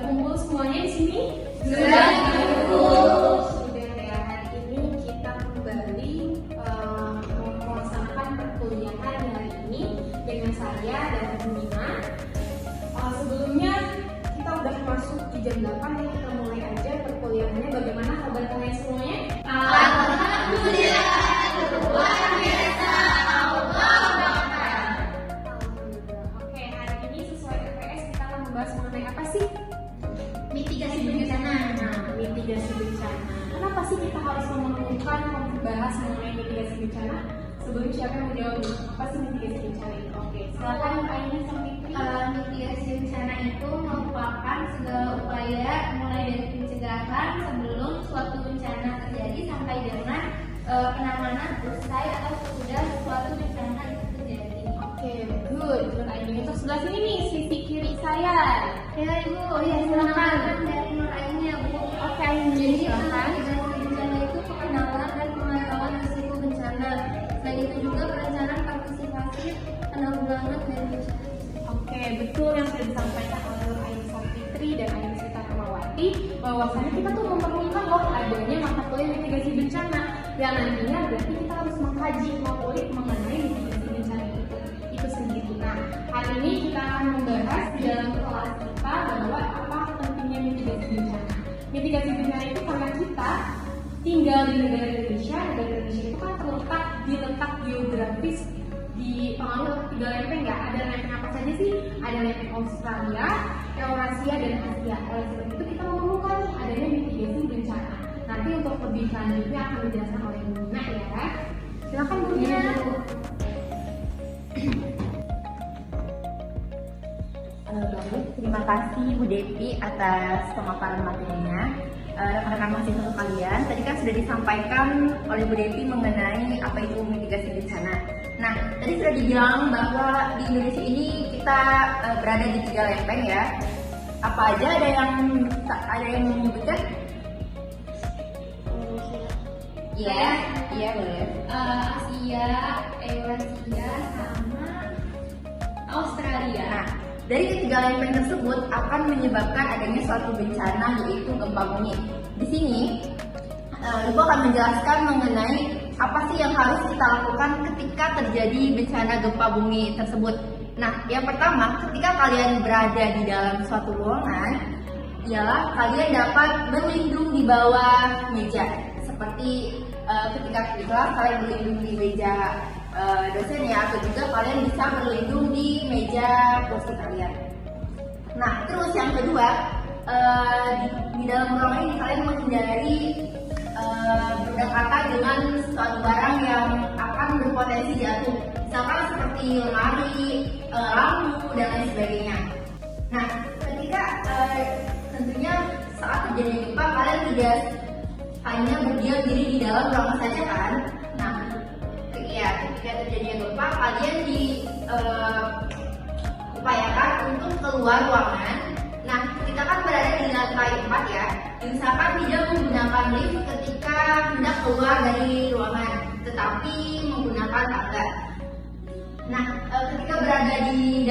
kumpul semuanya di sini? Sudah kumpul. Sudah ya, hari ini kita kembali melaksanakan perkuliahan hari ini dengan saya dan Bima. Sebelumnya kita udah masuk di jam 8 ya, kita mulai aja perkuliahannya. Bagaimana kabar kalian semuanya? Alhamdulillah, luar biasa. Oke, hari ini sesuai RPS kita akan membahas mengenai apa sih? Mitigasi bencana. Nah, mitigasi bencana. Kenapa sih kita harus menemukan membahas mengenai mitigasi bencana? Sebelum siapa yang menjawab nih? Apa sih mitigasi bencana itu? Oke, silakan Aini sama Fitri. Mitigasi bencana itu merupakan segala upaya mulai dari pencegahan sebelum suatu bencana terjadi sampai dengan penanganan usai atau sesudah suatu bencana itu terjadi. Oke, good. Menurut Aini itu sebelah sini nih, sisi kiri saya. Ya Ibu, Iya, silakan. dari Nur Aini ya Bu. Oke, Aini, silakan. Mitigasi bencana itu pengenalan dan pemantauan risiko bencana. Selain itu juga perencanaan partisipasi penanggulangan dan bencana. Oke, betul yang sudah disampaikan oleh Nur Aini Fitri dan Aini Sita Rahmawati, bahwasanya kita tuh memerlukan loh adanya mata kuliah mitigasi bencana yang nantinya berarti kita harus mengkaji, mengulik mengenai mitigasi bencana itu sendiri. Nah, hari ini kita akan membahas di dalam kelas kita bahwa apa pentingnya mitigasi bencana. Mitigasi bencana itu karena kita tinggal di negara Indonesia. Negara Indonesia itu kan terletak di letak geografis di pengaruh 3 lempeng nggak? Ada lempeng apa saja sih? Ada lempeng Australia, Eurasia, dan Asia. Oleh sebab itu kita memerlukan nih adanya mitigasi bencana. Nanti untuk lebih lanjutnya akan dijelaskan oleh Bu Nina ya. Silakan Bu Nina. Baik, terima kasih Bu Devi atas pemaparan materinya. Rekan-rekan mahasiswa sekalian, tadi kan sudah disampaikan oleh Bu Devi mengenai apa itu mitigasi bencana. Nah, tadi sudah dibilang bahwa di Indonesia ini kita berada di 3 lempeng ya. Apa aja ada yang menyebutkan? Iya, iya boleh. Asia, Eurasia, sama Australia. Nah, dari ketiga lempeng tersebut akan menyebabkan adanya suatu bencana yaitu gempa bumi. Di sini, Ibu akan menjelaskan mengenai apa sih yang harus kita lakukan ketika terjadi bencana gempa bumi tersebut. Nah, yang pertama, ketika kalian berada di dalam suatu ruangan, ialah kalian dapat berlindung di bawah meja. Seperti ketika di kelas kalian berlindung di meja dosen ya, atau juga kalian bisa berlindung di meja kursi kalian. Nah, terus yang kedua, di dalam ruangan ini kalian menghindari berdekatan dengan suatu barang yang akan berpotensi jatuh, misalkan seperti lemari, lampu, dan lain sebagainya. Nah, ketika tentunya saat terjadi gempa, kalian tidak hanya berdiam diri di dalam ruangan saja kan? Nah, ketika terjadi gempa, kalian diupayakan untuk keluar ruangan. Nah, kita kan berada di lantai 4 ya. Misalkan tidak menggunakan lift ketika hendak keluar dari ruangan, tetapi menggunakan tangga. Nah, ketika berada di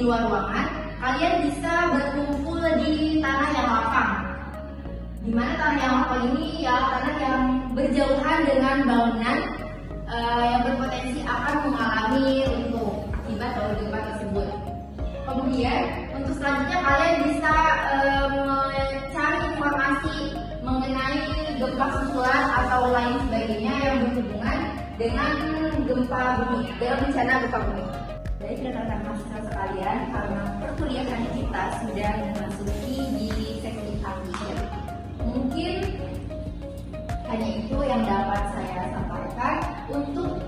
luar ruangan, kalian bisa berkumpul di tanah yang lapang. Di mana tanah yang lapang ini ya tanah yang berjauhan dengan bangunan yang berpotensi akan mengalami runtuh akibat gempa tersebut. Kemudian untuk selanjutnya kalian bisa mencari informasi mengenai gempa susulan atau lain sebagainya yang berhubungan dengan gempa bumi, dengan bencana gempa bumi. Baik rekan-rekan mahasiswa sekalian, karena perkuliahan kita sudah memasuki di sesi akhir, mungkin hanya itu yang dapat saya sampaikan. Untuk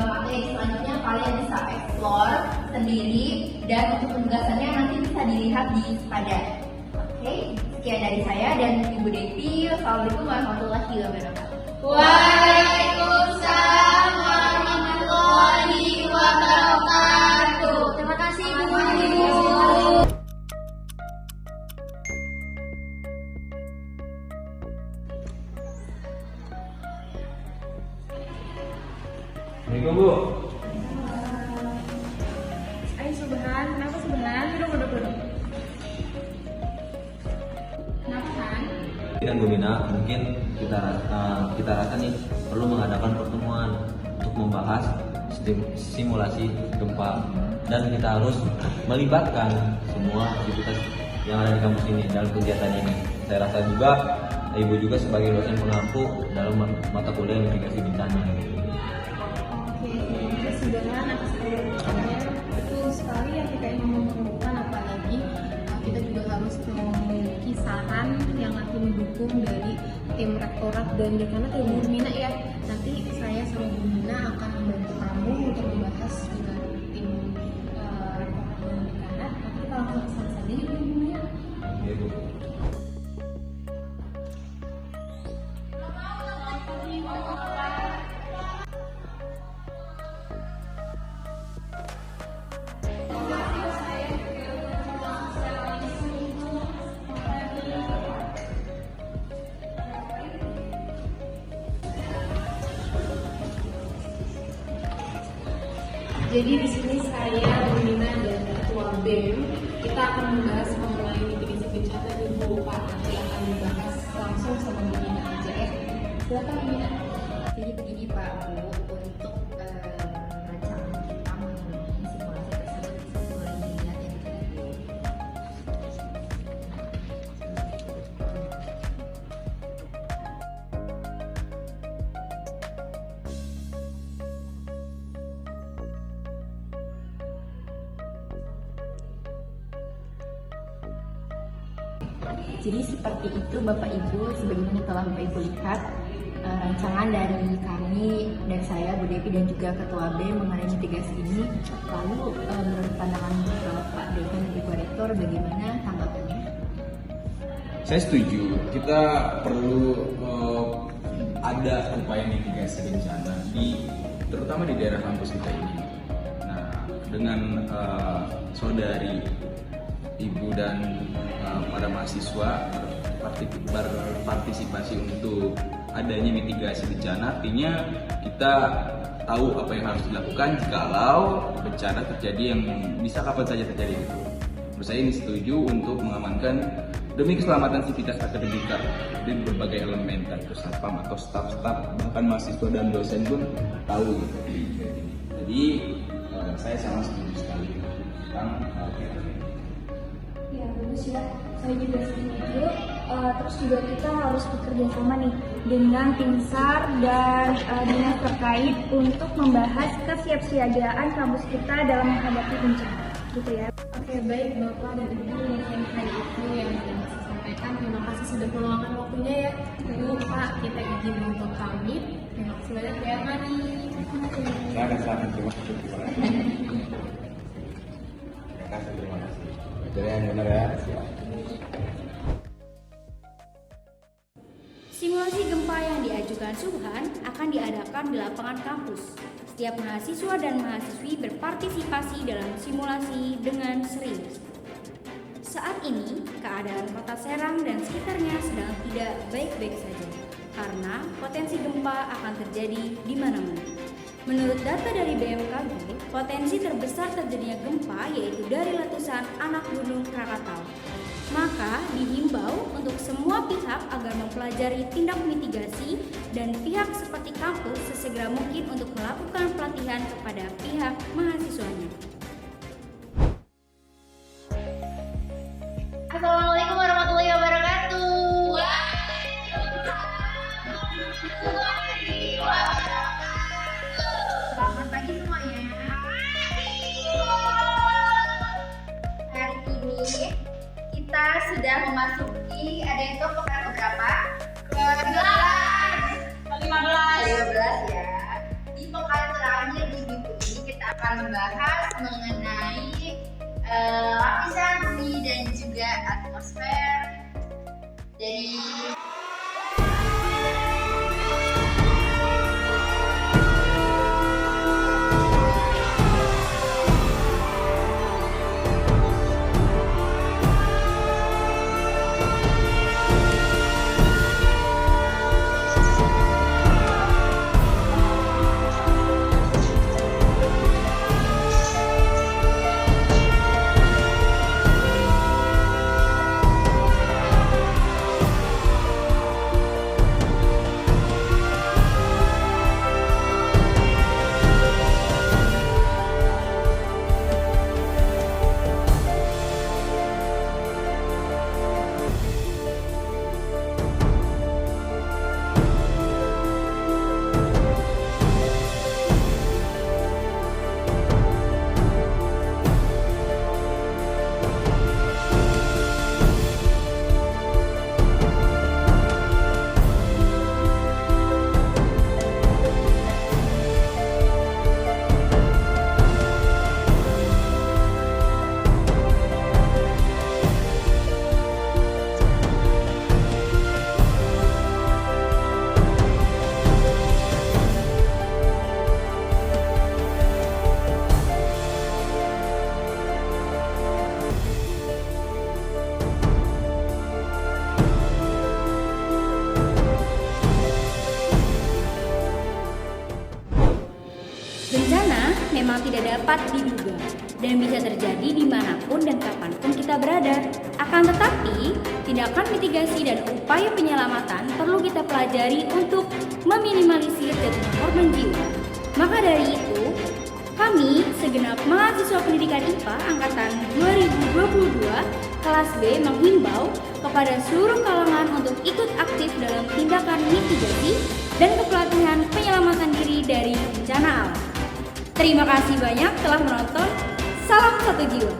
materi selanjutnya kalian bisa explore sendiri dan untuk penugasannya nanti bisa dilihat di Spada. Oke, sekian dari saya dan Ibu Devi. Assalamualaikum warahmatullahi wabarakatuh. Waalaikumsalam warahmatullahi wabarakatuh. Terima kasih Bu. Assalamualaikum Bu. Ayo Subhan, kenapa Subhan? Duduk. Dan Bu Mina, mungkin kita rasa nih perlu mengadakan pertemuan untuk membahas simulasi gempa, dan kita harus melibatkan semua aktivitas yang ada di kampus ini dalam kegiatan ini. Saya rasa juga Ibu juga sebagai dosen pengampu dalam mata kuliah mitigasi bencana. Oke, sebenarnya atas penelitiannya betul sekali yang kita ingin memerlukan, apalagi kita juga harus memiliki saran yang nanti mendukung dari tim rektorat dan dekanat ya Bu Mina ya. Nanti saya sama Bu Mina akan membantu kamu untuk membahas dengan tim rektorat dan dekanat. Nanti kita langsung ke sana saja ya Bu Mina. Iya Bu. Jadi di sini saya, Bu Mina, dan Ketua BEM, kita akan membahas mengenai mitigasi bencana di Bu Pak. Nanti akan dibahas langsung sama Bu Mina aja ya. Silakan Bu Mina. Jadi begini Pak Bu, untuk rancangan kita mengenai simulasi tersebut bisa mulai dilihat ya Bu. Jadi seperti itu Bapak Ibu, sebagaimana telah Bapak Ibu lihat rancangan dari kami, dari saya, Bu Devi dan juga Ketua B mengenai mitigasi ini. Lalu menurut pandangan Bapak Dekan dan Ibu Rektor, bagaimana tanggapannya? Saya setuju, kita perlu ada upaya mitigasi bencana terutama di daerah kampus kita ini. Nah, dengan saudari, ibu dan para mahasiswa berpartisipasi untuk adanya mitigasi bencana, artinya kita tahu apa yang harus dilakukan jikalau bencana terjadi yang bisa kapan saja terjadi. Menurut saya ini setuju untuk mengamankan demi keselamatan sivitas akademika dan berbagai elemen, atau satpam atau staf-staf, bahkan mahasiswa dan dosen pun tahu gitu. Jadi saya sangat setuju sekali tentang hal ini. Ya bagus ya, saya juga setuju. Terus juga kita harus bekerja sama nih dengan tim SAR dan dinas terkait untuk membahas kesiapsiagaan kampus kita dalam menghadapi bencana, gitu ya. Oke, baik Bapak dan Ibu, mungkin hal itu yang saya sampaikan. Terima kasih sudah meluangkan waktunya ya. Bu, Pak, kita izin untuk pamit. Terima kasih banyak ya, Mari. Silakan, terima kasih. Terima kasih. Jadi yang benar ya. Simulasi gempa yang diajukan Subhan akan diadakan di lapangan kampus. Setiap mahasiswa dan mahasiswi berpartisipasi dalam simulasi dengan serius. Saat ini, keadaan kota Serang dan sekitarnya sedang tidak baik-baik saja, karena potensi gempa akan terjadi di mana-mana. Menurut data dari BMKG, potensi terbesar terjadinya gempa yaitu dari letusan anak gunung Krakatau. Maka dihimbau untuk semua pihak agar mempelajari tindak mitigasi dan pihak seperti kampus sesegera mungkin untuk melakukan pelatihan kepada pihak mahasiswanya. Assalamualaikum warahmatullahi wabarakatuh. Selamat pagi semuanya. Hari ini kita sudah memasuki, ada yang tahu pekan berapa? Ke-15 ya. Di pekan terakhir di minggu ini kita akan membahas mengenai lapisan bumi dan juga atmosfer dari dapat diduga dan bisa terjadi dimanapun dan kapanpun kita berada. Akan tetapi, tindakan mitigasi dan upaya penyelamatan perlu kita pelajari untuk meminimalisir jatuhnya korban jiwa. Maka dari itu, kami, segenap mahasiswa pendidikan IPA Angkatan 2022 kelas B menghimbau kepada seluruh kalangan untuk ikut aktif dalam tindakan mitigasi dan kepelatihan penyelamatan diri dari bencana alam. Terima kasih banyak telah menonton. Salam satu jiwa.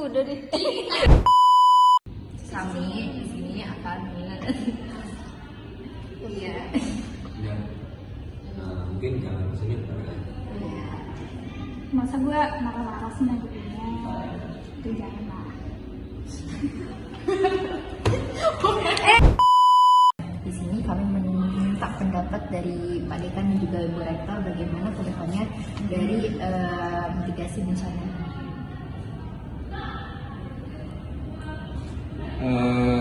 Udah deh. Kami di sini akan Ya. Mungkin jangan senyum kan? Masa gue marah-marah sih nantinya? Itu jangan lah. Di sini kami meminta pendapat dari Pak Dekan dan juga Ibu Rektor bagaimana kedepannya dari mitigasi bencana.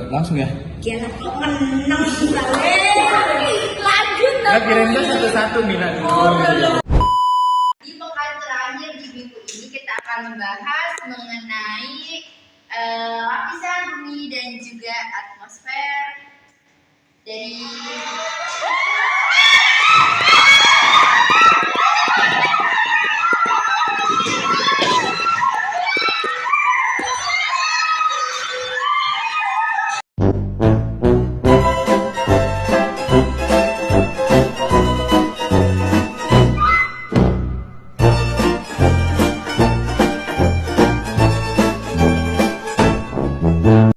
Langsung ya. Jangan kok menang lanjut Nggak kirain tuh satu-satu minat. Di pekan terakhir di minggu ini kita akan membahas mengenai lapisan bumi dan juga atmosfer dari